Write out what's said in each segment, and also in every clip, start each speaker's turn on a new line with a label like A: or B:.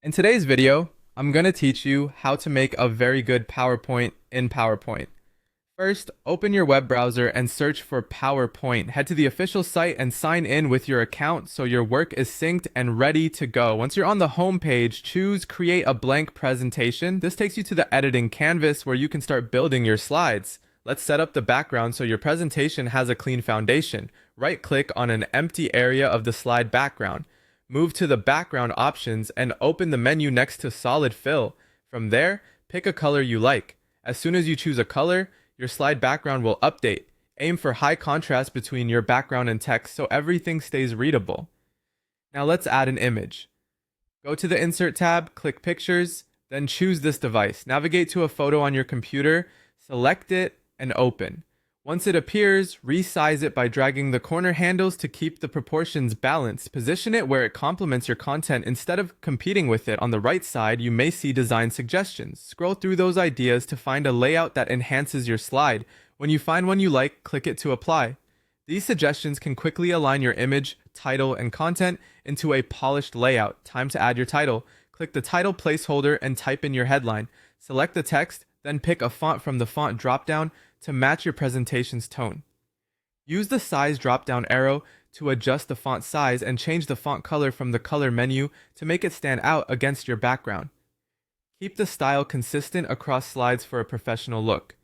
A: In today's video, I'm going to teach you how to make a very good PowerPoint in PowerPoint. First, open your web browser and search for PowerPoint. Head to the official site and sign in with your account so your work is synced and ready to go. Once you're on the home page, choose Create a Blank Presentation. This takes you to the editing canvas where you can start building your slides. Let's set up the background so your presentation has a clean foundation. Right-click on an empty area of the slide background. Move to the background options and open the menu next to solid fill. From there, pick a color you like. As soon as you choose a color, your slide background will update. Aim for high contrast between your background and text so everything stays readable. Now let's add an image. Go to the Insert tab, click Pictures, then choose this device. Navigate to a photo on your computer, select it, and open. Once it appears, resize it by dragging the corner handles to keep the proportions balanced. Position it where it complements your content instead of competing with it. On the right side, you may see design suggestions. Scroll through those ideas to find a layout that enhances your slide. When you find one you like, click it to apply. These suggestions can quickly align your image, title, and content into a polished layout. Time to add your title. Click the title placeholder and type in your headline. Select the text, then pick a font from the font dropdown to match your presentation's tone. Use the size drop-down arrow to adjust the font size and change the font color from the color menu to make it stand out against your background. Keep the style consistent across slides for a professional look.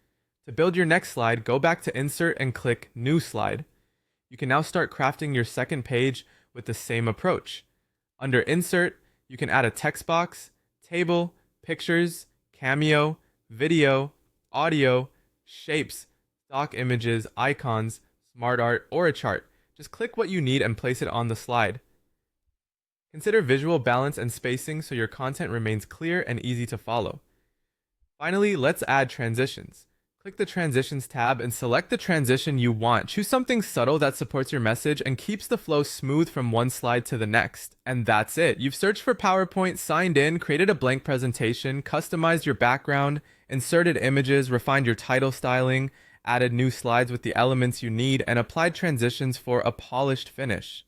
A: To build your next slide, go back to Insert and click New Slide. You can now start crafting your second page with the same approach. Under Insert, you can add a text box, table, pictures, cameo, video, audio, shapes, stock images, icons, smart art, or a chart. Just click what you need and place it on the slide. Consider visual balance and spacing so your content remains clear and easy to follow. Finally, let's add transitions. Click the Transitions tab and select the transition you want. Choose something subtle that supports your message and keeps the flow smooth from one slide to the next. And that's it. You've searched for PowerPoint, signed in, created a blank presentation, customized your background, inserted images, refined your title styling, added new slides with the elements you need, and applied transitions for a polished finish.